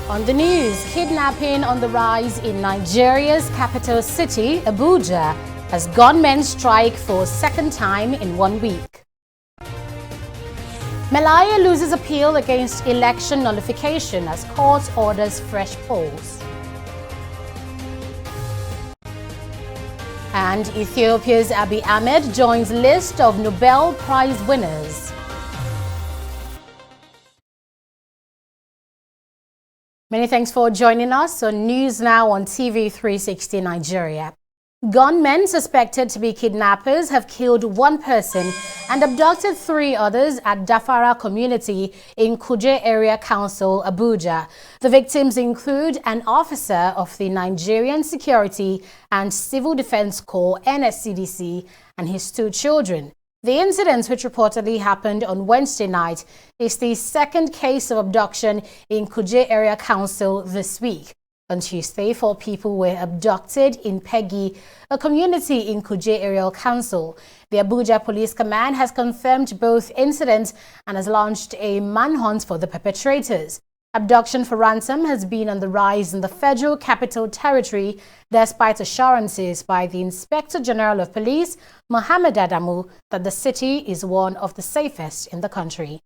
On the news, kidnapping on the rise in Nigeria's capital city, Abuja, as gunmen strike for a second time in 1 week. Malaya loses appeal against election nullification as court orders fresh polls. And Ethiopia's Abiy Ahmed joins list of Nobel Prize winners. Many thanks for joining us on News Now on TV360 Nigeria. Gunmen suspected to be kidnappers have killed one person and abducted 3 others at Dafara community in Kuje Area Council, Abuja. The victims include an officer of the Nigerian Security and Civil Defense Corps (NSCDC) and his 2 children. The incident, which reportedly happened on Wednesday night, is the second case of abduction in Kuje Area Council this week. On Tuesday, 4 people were abducted in Peggy, a community in Kuje Area Council. The Abuja Police Command has confirmed both incidents and has launched a manhunt for the perpetrators. Abduction for ransom has been on the rise in the Federal Capital Territory, despite assurances by the Inspector General of Police, Mohammed Adamu, that the city is one of the safest in the country.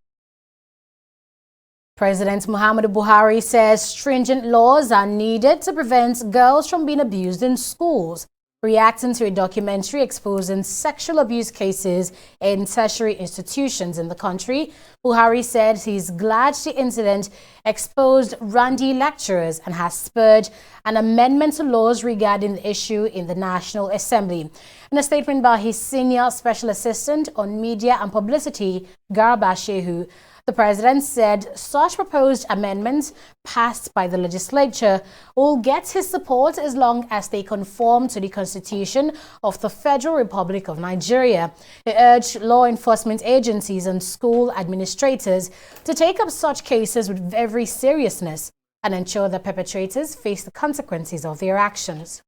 President Muhammadu Buhari says stringent laws are needed to prevent girls from being abused in schools. Reacting to a documentary exposing sexual abuse cases in tertiary institutions in the country, Buhari said he's glad the incident exposed randy lecturers and has spurred an amendment to laws regarding the issue in the National Assembly. In a statement by his senior special assistant on media and publicity, Garba Shehu, the president said such proposed amendments passed by the legislature will get his support as long as they conform to the Constitution of the Federal Republic of Nigeria. He urged law enforcement agencies and school administrators to take up such cases with every seriousness and ensure that perpetrators face the consequences of their actions.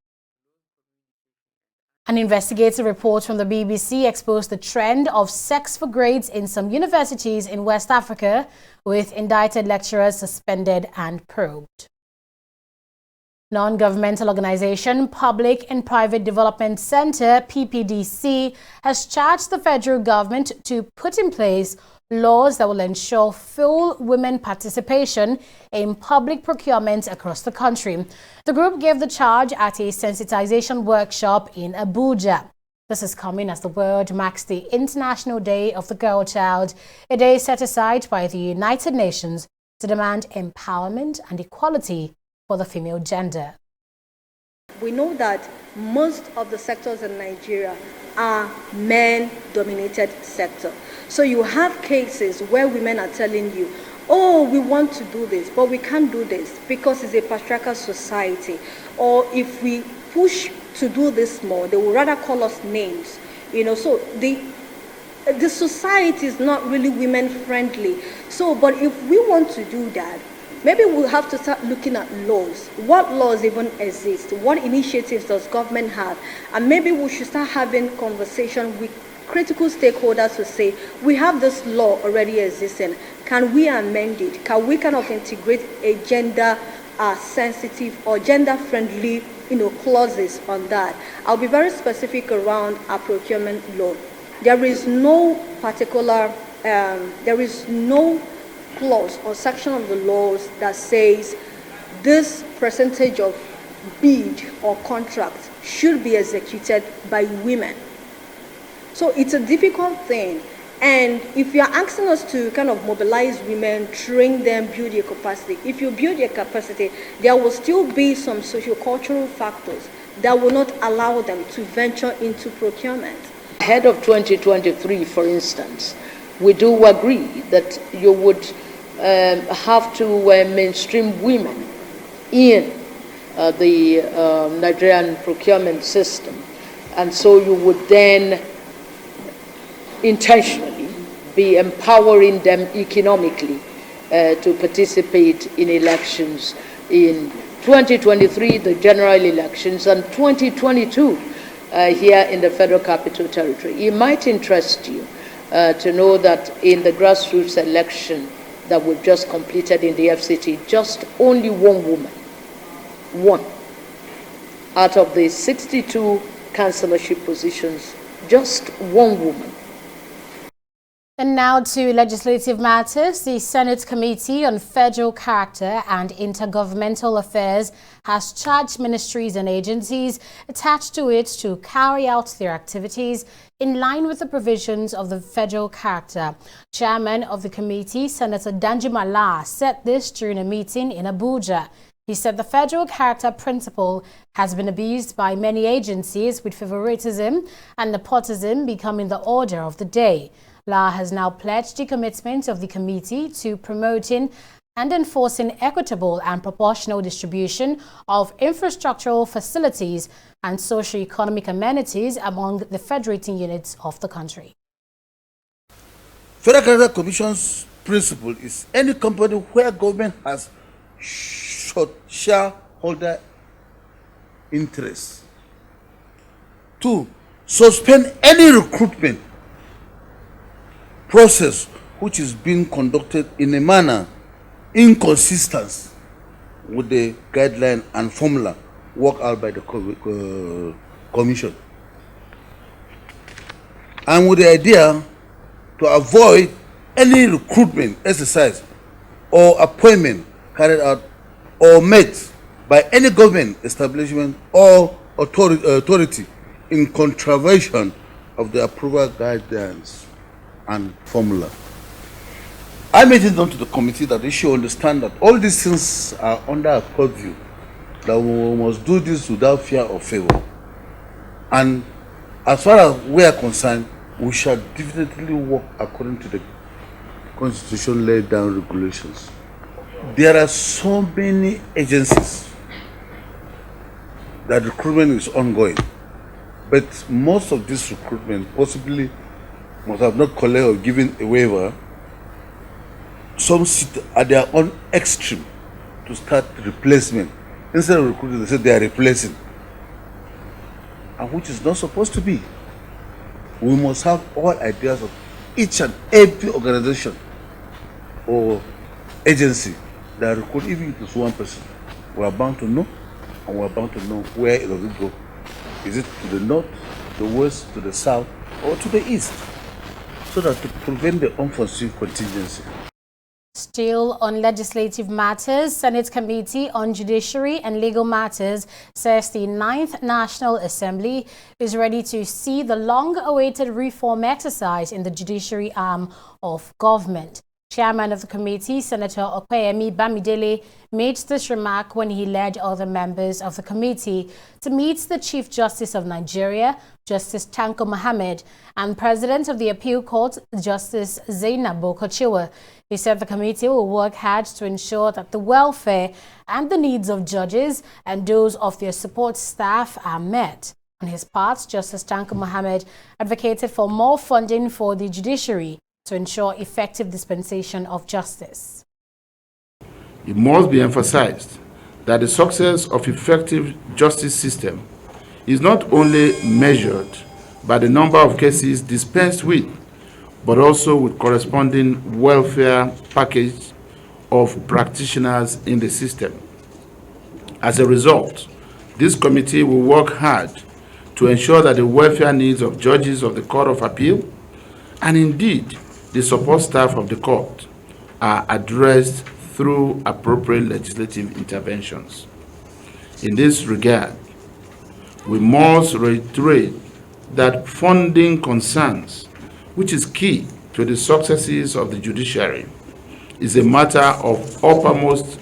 An investigative report from the BBC exposed the trend of sex for grades in some universities in West Africa, with indicted lecturers suspended and probed. Non-governmental organization Public and Private Development Center, PPDC, has charged the federal government to put in place laws that will ensure full women participation in public procurement across the country. The group gave the charge at a sensitization workshop in Abuja. This is coming as the world marks the International Day of the Girl Child, a day set aside by the United Nations to demand empowerment and equality for the female gender. We know that most of the sectors in Nigeria are men-dominated sector. So you have cases where women are telling you, oh, we want to do this, but we can't do this because it's a patriarchal society. Or if we push to do this more, they will rather call us names. So the society is not really women-friendly. So, but if we want to do that, maybe we'll have to start looking at laws. What laws even exist? What initiatives does government have? And maybe we should start having conversation with critical stakeholders to say, we have this law already existing. Can we amend it? Can we kind of integrate a gender sensitive or gender friendly clauses on that? I'll be very specific around our procurement law. There is no particular, there is no clause or section of the laws that says this percentage of bid or contract should be executed by women. So it's a difficult thing. And if you're asking us to kind of mobilize women, train them, build their capacity, if you build their capacity, there will still be some sociocultural factors that will not allow them to venture into procurement. Ahead of 2023, for instance, we do agree that you would have to mainstream women in the Nigerian procurement system. And so you would then intentionally be empowering them economically to participate in elections in 2023, the general elections, and 2022 here in the Federal Capital Territory. It might interest you to know that in the grassroots election that we've just completed in the FCT, just only one woman, one, out of the 62 councillorship positions, just one woman. And now to legislative matters. The Senate Committee on Federal Character and Intergovernmental Affairs has charged ministries and agencies attached to it to carry out their activities in line with the provisions of the Federal Character. Chairman of the committee, Senator Danjuma La, said this during a meeting in Abuja. He said the Federal Character principle has been abused by many agencies, with favoritism and nepotism becoming the order of the day. La has now pledged the commitment of the committee to promoting and enforcing equitable and proportional distribution of infrastructural facilities and socio-economic amenities among the federating units of the country. Federal Character Commission's principle is any company where government has shareholder interests. 2, suspend any recruitment process which is being conducted in a manner inconsistent with the guideline and formula worked out by the commission, and with the idea to avoid any recruitment exercise or appointment carried out or made by any government establishment or authority in contravention of the approval guidelines and formula. I made it known to the committee that they should understand that all these things are under a purview, that we must do this without fear or favor. And as far as we are concerned, we shall definitely work according to the constitution laid down regulations. There are so many agencies that recruitment is ongoing, but most of this recruitment possibly must have not collected or given a waiver. Some sit at their own extreme to start replacement. Instead of recruiting, they say they are replacing, and which is not supposed to be. We must have all ideas of each and every organization or agency that recruit, even if it's one person. We are bound to know, and we are bound to know where it does it go. Is it to the north, the west, to the south, or to the east? So that to prevent the unforeseen contingency. Still on legislative matters, Senate Committee on Judiciary and Legal Matters says the 9th National Assembly is ready to see the long-awaited reform exercise in the judiciary arm of government. Chairman of the committee, Senator Opeyemi Bamidele, made this remark when he led other members of the committee to meet the Chief Justice of Nigeria, Justice Tanko Mohammed, and President of the Appeal Court, Justice Zainab Okochiwa. He said the committee will work hard to ensure that the welfare and the needs of judges and those of their support staff are met. On his part, Justice Tanko Mohammed advocated for more funding for the judiciary to ensure effective dispensation of justice. It must be emphasized that the success of effective justice system is not only measured by the number of cases dispensed with, but also with corresponding welfare package of practitioners in the system. As a result, this committee will work hard to ensure that the welfare needs of judges of the Court of Appeal, and indeed the support staff of the court, are addressed through appropriate legislative interventions. In this regard, we must reiterate that funding concerns, which is key to the successes of the judiciary, is a matter of uppermost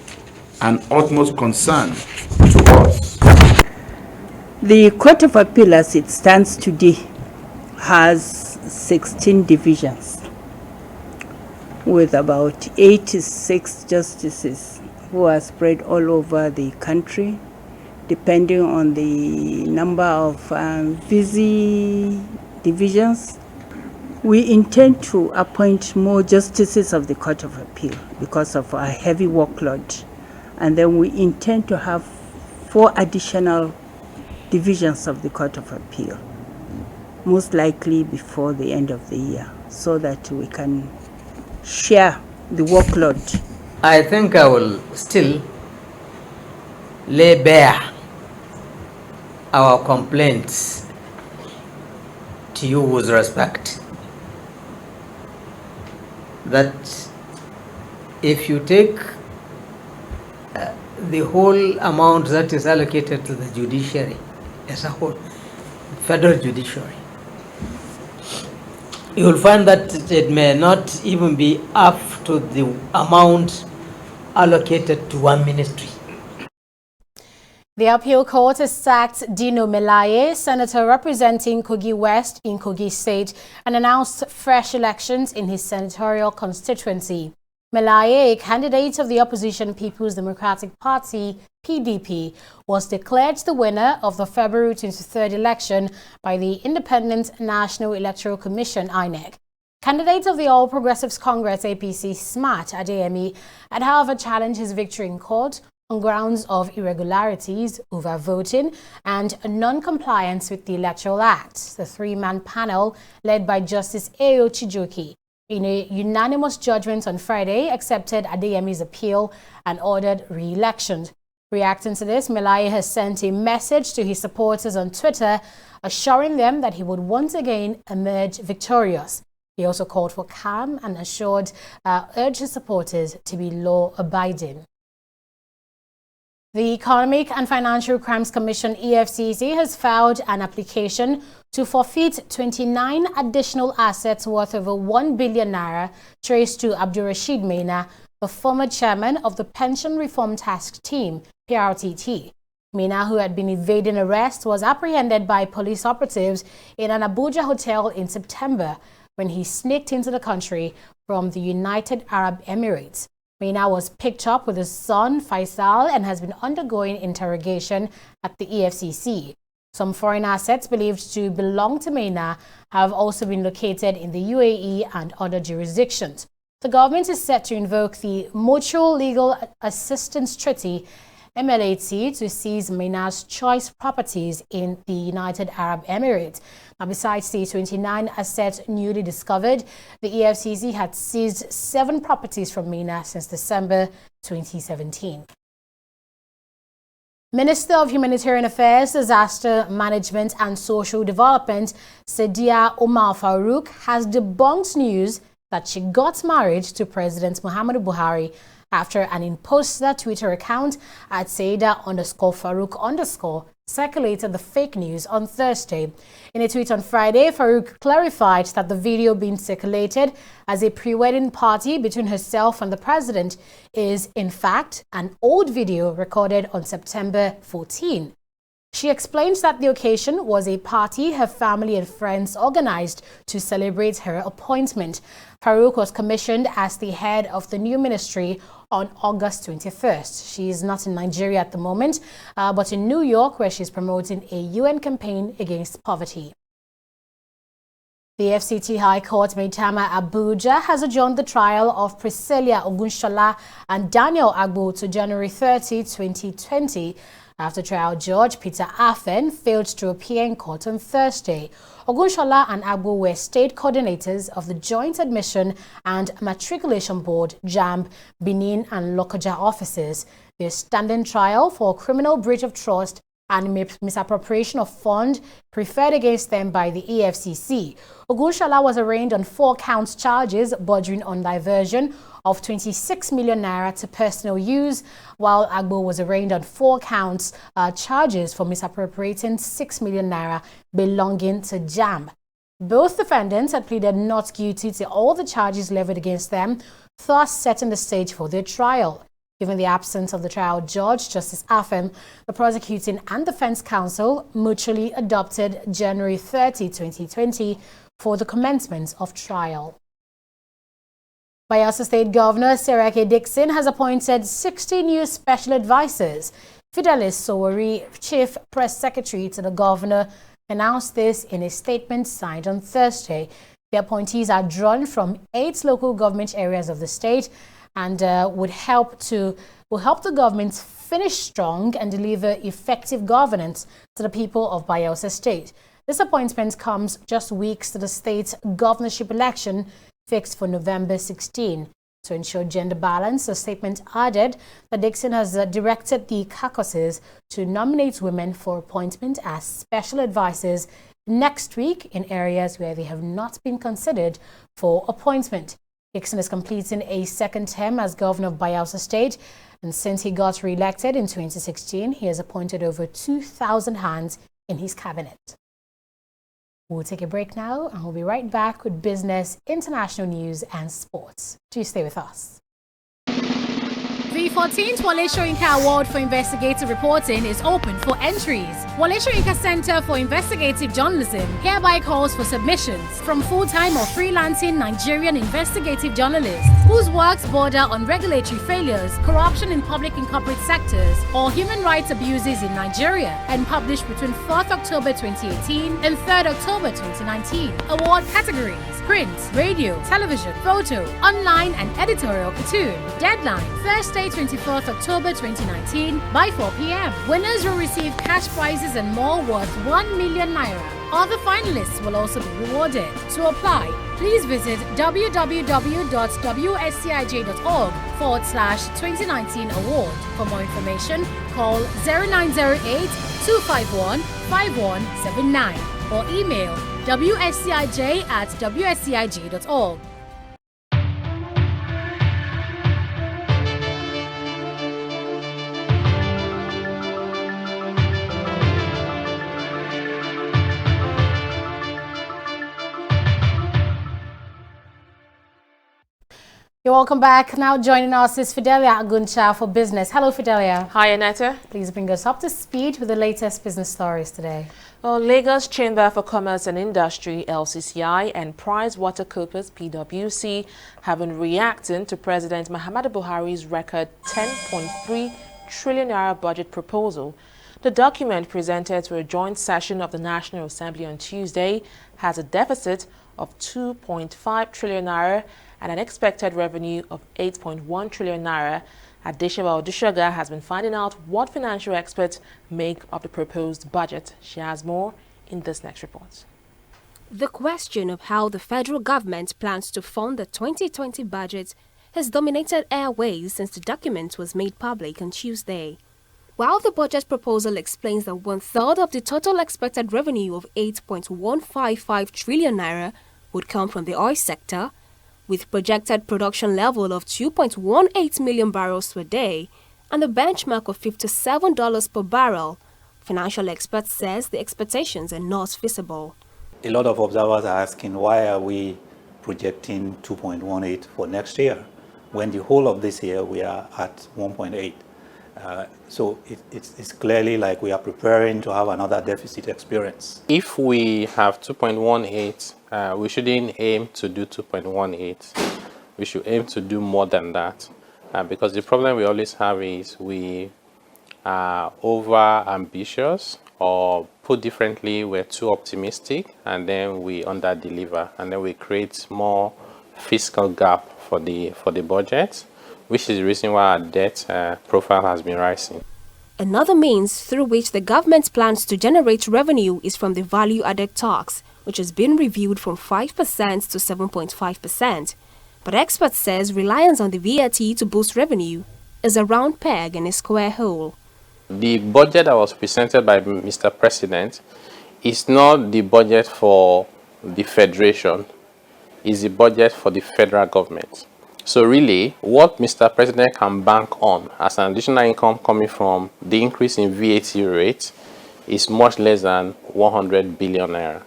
and utmost concern to us. The Court of Appeal, as it stands today, has 16 divisions with about 86 justices who are spread all over the country, depending on the number of busy divisions. We intend to appoint more justices of the Court of Appeal because of our heavy workload. And then we intend to have 4 additional divisions of the Court of Appeal, most likely before the end of the year, so that we can share the workload? I think I will still lay bare our complaints to you with respect. That if you take the whole amount that is allocated to the judiciary as a whole, federal judiciary, you will find that it may not even be up to the amount allocated to one ministry. The appeal court has sacked Dino Melaye, senator representing Kogi West in Kogi State, and announced fresh elections in his senatorial constituency. Melaye, a candidate of the opposition People's Democratic Party, PDP, was declared the winner of the February 23rd election by the Independent National Electoral Commission, INEC. Candidate of the All Progressives Congress, APC, Smart Adeyemi, had however challenged his victory in court on grounds of irregularities, overvoting, and non-compliance with the Electoral Act. The three-man panel, led by Justice Ayo Chijoki, in a unanimous judgment on Friday, accepted Adeyemi's appeal and ordered re-election. Reacting to this, Melaye has sent a message to his supporters on Twitter, assuring them that he would once again emerge victorious. He also called for calm and urged his supporters to be law-abiding. The Economic and Financial Crimes Commission, EFCC, has filed an application to forfeit 29 additional assets worth over 1 billion naira traced to Abdulrasheed Maina, the former chairman of the Pension Reform Task Team, PRTT. Maina, who had been evading arrest, was apprehended by police operatives in an Abuja hotel in September when he sneaked into the country from the United Arab Emirates. Maina was picked up with his son, Faisal, and has been undergoing interrogation at the EFCC. Some foreign assets believed to belong to Maina have also been located in the UAE and other jurisdictions. The government is set to invoke the Mutual Legal Assistance Treaty, MLAT, to seize Maina's choice properties in the United Arab Emirates. Now, besides the 29 assets newly discovered, the EFCC had seized 7 properties from Maina since December 2017. Minister of Humanitarian Affairs, Disaster Management and Social Development, Sadia Omar Farouk, has debunked news that she got married to President Muhammadu Buhari after an imposter Twitter account at Saida_Farouk_ circulated the fake news on Thursday. In a tweet on Friday, Farouk clarified that the video being circulated as a pre-wedding party between herself and the president is, in fact, an old video recorded on September 14. She explains that the occasion was a party her family and friends organized to celebrate her appointment. Farouk was commissioned as the head of the new ministry on August 21st. She is not in Nigeria at the moment, but in New York, where she's promoting a UN campaign against poverty. The FCT High Court Maitama Abuja has adjourned the trial of Priscilla Ogunshola and Daniel Agbo to January 30, 2020. After trial judge Peter Afen failed to appear in court on Thursday. Ogunshola and Agbo were state coordinators of the Joint Admission and Matriculation Board, JAMB, Benin and Lokoja offices. Their standing trial for criminal breach of trust and misappropriation of fund preferred against them by the EFCC. Ogunshola was arraigned on 4 counts charges bordering on diversion of 26 million naira to personal use, while Agbo was arraigned on 4 counts charges for misappropriating 6 million naira belonging to JAMB. Both defendants had pleaded not guilty to all the charges levied against them, thus setting the stage for their trial. Given the absence of the trial judge, Justice Afem, the prosecuting and defense counsel mutually adopted January 30, 2020 for the commencement of trial. Bayelsa State Governor Serake Dixon has appointed 60 new special advisors. Fidelis Sowori, Chief Press Secretary to the governor, announced this in a statement signed on Thursday. The appointees are drawn from 8 local government areas of the state and will help the government finish strong and deliver effective governance to the people of Bayelsa State. This appointment comes just weeks to the state's governorship election fixed for November 16. To ensure gender balance, the statement added that Dixon has directed the caucuses to nominate women for appointment as special advisors next week in areas where they have not been considered for appointment. Dixon is completing a second term as governor of Bayelsa State, and since he got re-elected in 2016, he has appointed over 2,000 hands in his cabinet. We'll take a break now, and we'll be right back with business, international news, and sports. Do stay with us. The 14th Wale Soyinka Award for Investigative Reporting is open for entries. Wale Soyinka Center for Investigative Journalism hereby calls for submissions from full-time or freelancing Nigerian investigative journalists whose works border on regulatory failures, corruption in public and corporate sectors, or human rights abuses in Nigeria, and published between 4th October 2018 and 3rd October 2019. Award categories: print, radio, television, photo, online, and editorial cartoon. Deadline: Thursday, 24th October 2019 by 4 p.m. Winners will receive cash prizes and more worth 1 million naira. Other finalists will also be rewarded. To apply, please visit www.wscij.org/2019 award. For more information, call 0908 251 5179 or email wscij@wscij.org. You're welcome back. Now joining us is Fidelia Aguncha for business. Hello, Fidelia. Hi, Aneta. Please bring us up to speed with the latest business stories today. Well, Lagos Chamber for Commerce and Industry, LCCI, and PricewaterhouseCoopers, PwC, have been reacting to President Muhammadu Buhari's record 10.3 trillion naira budget proposal. The document presented to a joint session of the National Assembly on Tuesday has a deficit of 2.5 trillion naira and an expected revenue of 8.1 trillion naira. Adeshewa Odushoga has been finding out what financial experts make of the proposed budget. She has more in this next report. The question of how the federal government plans to fund the 2020 budget has dominated airwaves since the document was made public on Tuesday. While the budget proposal explains that 1/3 of the total expected revenue of 8.155 trillion naira would come from the oil sector, with projected production level of 2.18 million barrels per day and a benchmark of $57 per barrel, financial experts says the expectations are not feasible. A lot of observers are asking, why are we projecting 2.18 for next year when the whole of this year we are at 1.8? So it's clearly like we are preparing to have another deficit experience. If we have 2.18, we shouldn't aim to do 2.18. We should aim to do more than that. Because the problem we always have is we are over ambitious, or put differently, we're too optimistic, and then we under deliver, and then we create more fiscal gap for the budget, which is the reason why our debt profile has been rising. Another means through which the government plans to generate revenue is from the value-added tax, which has been reviewed from 5% to 7.5%. But experts says reliance on the VAT to boost revenue is a round peg in a square hole. The budget that was presented by Mr. President is not the budget for the Federation, it's the budget for the federal government. So really, what Mr. President can bank on as an additional income coming from the increase in VAT rate is much less than 100 billion naira.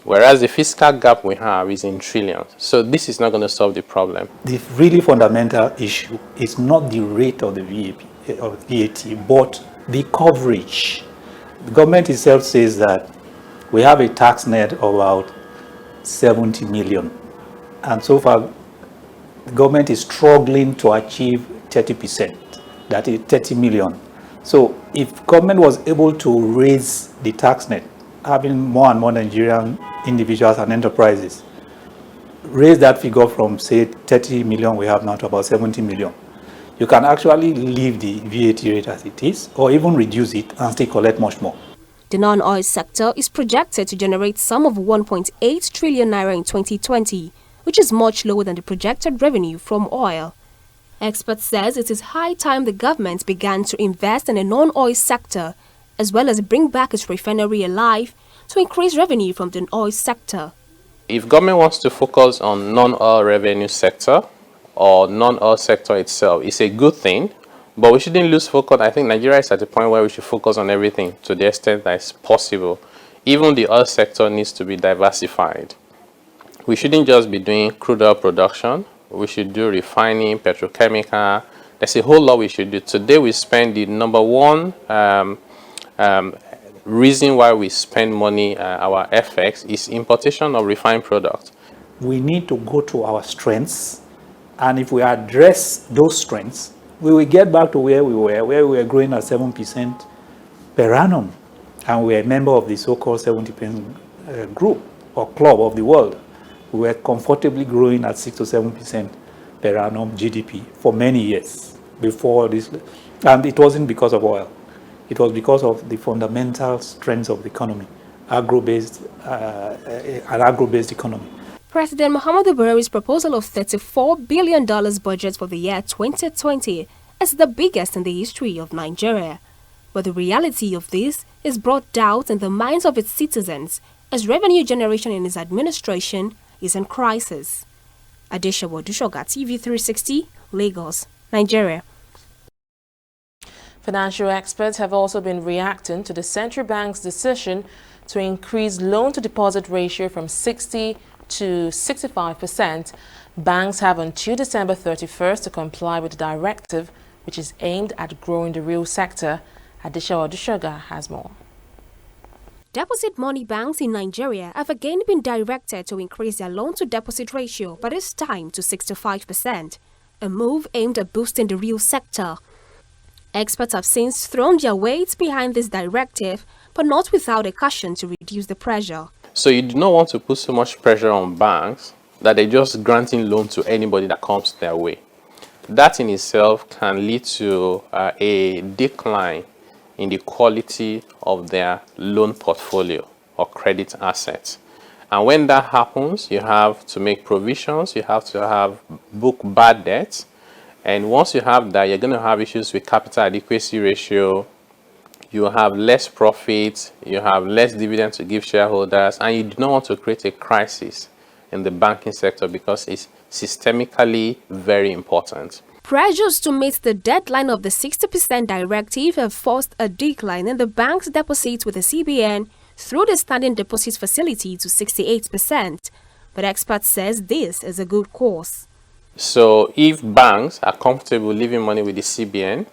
Whereas the fiscal gap we have is in trillions. So this is not going to solve the problem. The really fundamental issue is not the rate of the VAT, but the coverage. The government itself says that we have a tax net of about 70 million. And so far, the government is struggling to achieve 30%, that is 30 million. So if government was able to raise the tax net, having more and more Nigerian individuals and enterprises, raise that figure from, say, 30 million we have now to about 70 million, you can actually leave the VAT rate as it is, or even reduce it and still collect much more. The non-oil sector is projected to generate sum of 1.8 trillion naira in 2020, which is much lower than the projected revenue from oil. Experts says it is high time the government began to invest in the non-oil sector as well as bring back its refinery alive to increase revenue from the oil sector. If government wants to focus on non-oil revenue sector or non-oil sector itself, it's a good thing, but we shouldn't lose focus. I think Nigeria is at the point where we should focus on everything to the extent that it's possible. Even the oil sector needs to be diversified. We shouldn't just be doing crude oil production. We should do refining, petrochemical. There's a whole lot we should do. Today we spend the number one reason why we spend money, our FX, is importation of refined products. We need to go to our strengths, and if we address those strengths, we will get back to where we were growing at 7% per annum, and we're a member of the so-called 70% group or club of the world. We were comfortably growing at 6 to 7% per annum GDP for many years before this. And it wasn't because of oil. It was because of the fundamental strengths of the economy, an agro-based economy. President Muhammadu Buhari's proposal of $34 billion budget for the year 2020 is the biggest in the history of Nigeria. But the reality of this is brought doubt in the minds of its citizens as revenue generation in his administration is in crisis. Adeshawa Dushoga, TV360, Lagos, Nigeria. Financial experts have also been reacting to the central bank's decision to increase loan-to-deposit ratio from 60 to 65%. Banks have until December 31st to comply with the directive, which is aimed at growing the real sector. Adeshawa Dushoga has more. Deposit money banks in Nigeria have again been directed to increase their loan-to-deposit ratio, but this time to 65%, a move aimed at boosting the real sector. Experts have since thrown their weight behind this directive, but not without a caution to reduce the pressure. So you do not want to put so much pressure on banks that they're just granting loan to anybody that comes their way. That in itself can lead to a decline in the quality of their loan portfolio or credit assets. And when that happens, you have to make provisions, you have to have book bad debts. And once you have that, you're going to have issues with capital adequacy ratio, you have less profits, you have less dividends to give shareholders, and you do not want to create a crisis in the banking sector because it's systemically very important. Pressures to meet the deadline of the 60% directive have forced a decline in the bank's deposits with the CBN through the standing deposits facility to 68%. But experts says this is a good course. So if banks are comfortable leaving money with the CBN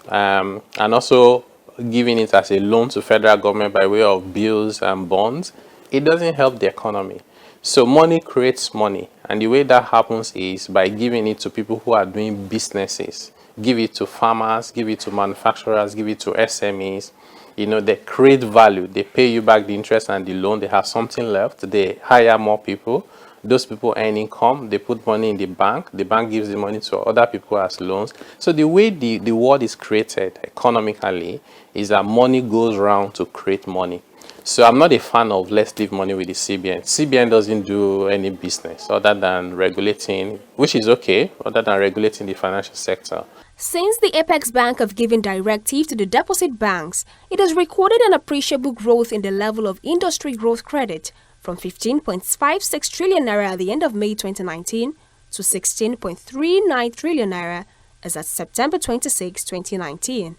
and also giving it as a loan to federal government by way of bills and bonds, it doesn't help the economy. So money creates money, and the way that happens is by giving it to people who are doing businesses. Give it to farmers, give it to manufacturers, give it to SMEs. You know, they create value. They pay you back the interest and the loan. They have something left. They hire more people. Those people earn income. They put money in the bank gives the money to other people as loans. So the way the world is created economically is that money goes around to create money. So I'm not a fan of let's leave money with the CBN. CBN doesn't do any business other than regulating, which is okay, other than regulating the financial sector. Since the Apex Bank have given directive to the deposit banks, it has recorded an appreciable growth in the level of industry growth credit from 15.56 trillion naira at the end of May 2019 to 16.39 trillion naira as at September 26, 2019.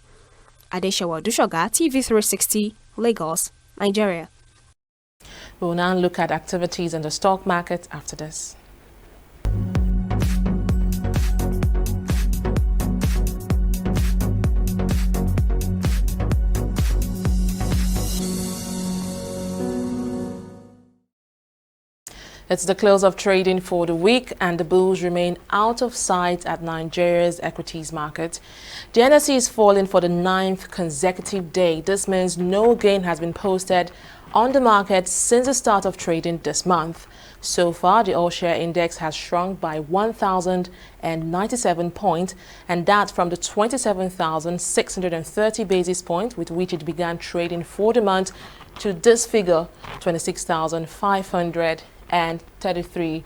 Adeshawa Dushoga, TV360, Lagos, Nigeria. We will now look at activities in the stock market after this. It's the close of trading for the week, and the bulls remain out of sight at Nigeria's equities market. The NSE is falling for the 9th consecutive day. This means no gain has been posted on the market since the start of trading this month. So far, the all-share index has shrunk by 1,097 points, and that from the 27,630 basis points with which it began trading for the month to this figure, 26,533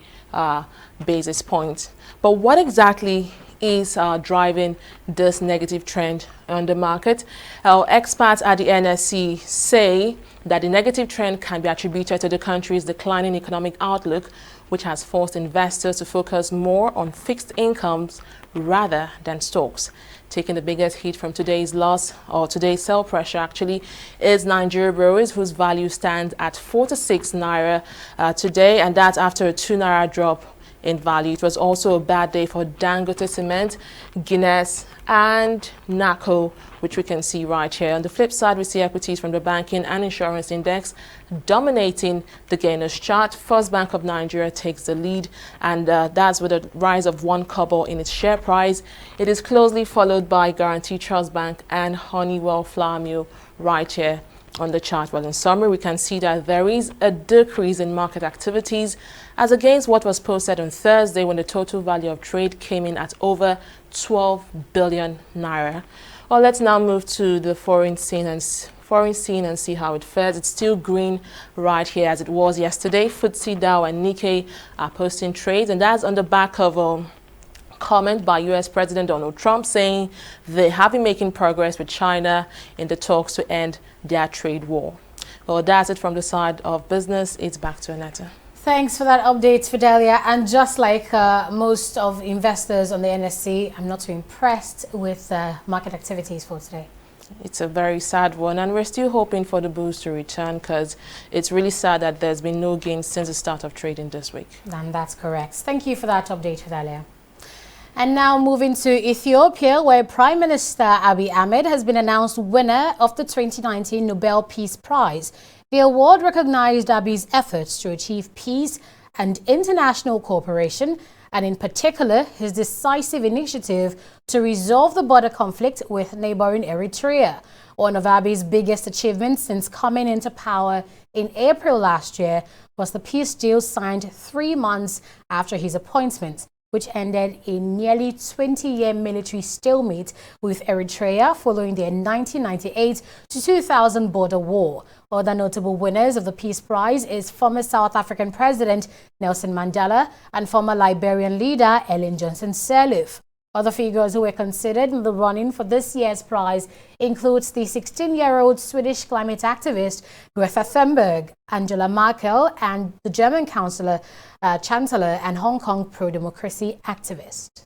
basis points. But what exactly is driving this negative trend on the market. Experts at the NSE say that the negative trend can be attributed to the country's declining economic outlook, which has forced investors to focus more on fixed incomes rather than stocks. Taking the biggest hit from today's loss, or today's sell pressure actually, is Nigeria breweries, whose value stands at 46 naira today, and that's after a 2 naira drop in value. It was also a bad day for Dangote Cement, Guinness and NACO, which we can see right here. On the flip side, we see equities from the banking and insurance index dominating the gainers chart. First Bank of Nigeria takes the lead, and that's with a rise of 1 kobo in its share price. It is closely followed by Guarantee Trust Bank and Honeywell Flour Mill right here on the chart. Well, in summary, we can see that there is a decrease in market activities as against what was posted on Thursday, when the total value of trade came in at over 12 billion naira. Well, let's now move to the foreign scene and see how it fares. It's still green right here as it was yesterday. FTSE, Dow and Nikkei are posting trades, and that's on the back of a comment by US President Donald Trump saying they have been making progress with China in the talks to end their trade war. Well, that's it from the side of business. It's back to Annetta. Thanks for that update, Fidelia. And just like most of investors on the NSE, I'm not too impressed with market activities for today. It's a very sad one, and we're still hoping for the bulls to return, because it's really sad that there's been no gains since the start of trading this week. And that's correct. Thank you for that update, Fidelia. And now moving to Ethiopia, where Prime Minister Abiy Ahmed has been announced winner of the 2019 Nobel Peace Prize. The award recognized Abiy's efforts to achieve peace and international cooperation, and in particular, his decisive initiative to resolve the border conflict with neighboring Eritrea. One of Abiy's biggest achievements since coming into power in April last year was the peace deal signed 3 months after his appointment, which ended a nearly 20-year military stalemate with Eritrea following their 1998 to 2000 border war. Other notable winners of the Peace Prize is former South African President Nelson Mandela and former Liberian leader Ellen Johnson Sirleaf. Other figures who were considered in the running for this year's prize includes the 16-year-old Swedish climate activist Greta Thunberg, Angela Merkel, and the German Chancellor and Hong Kong pro-democracy activist.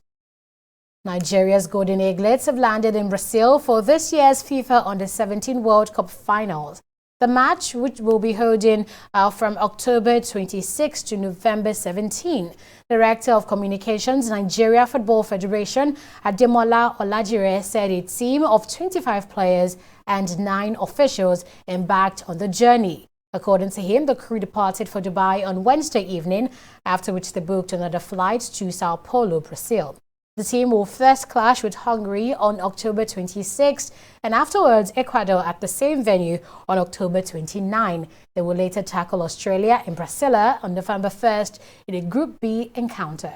Nigeria's Golden Eaglets have landed in Brazil for this year's FIFA Under-17 World Cup finals. The match, which will be holding from October 26 to November 17. Director of Communications, Nigeria Football Federation, Ademola Olajire, said a team of 25 players and 9 officials embarked on the journey. According to him, the crew departed for Dubai on Wednesday evening, after which they booked another flight to Sao Paulo, Brazil. The team will first clash with Hungary on October 26 and afterwards Ecuador at the same venue on October 29. They will later tackle Australia in Brasilia on November 1st in a Group B encounter.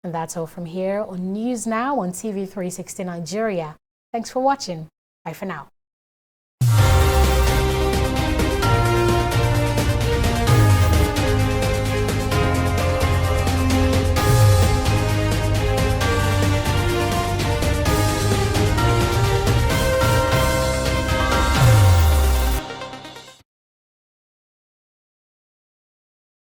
And that's all from here on News Now on TV360 Nigeria. Thanks for watching. Bye for now.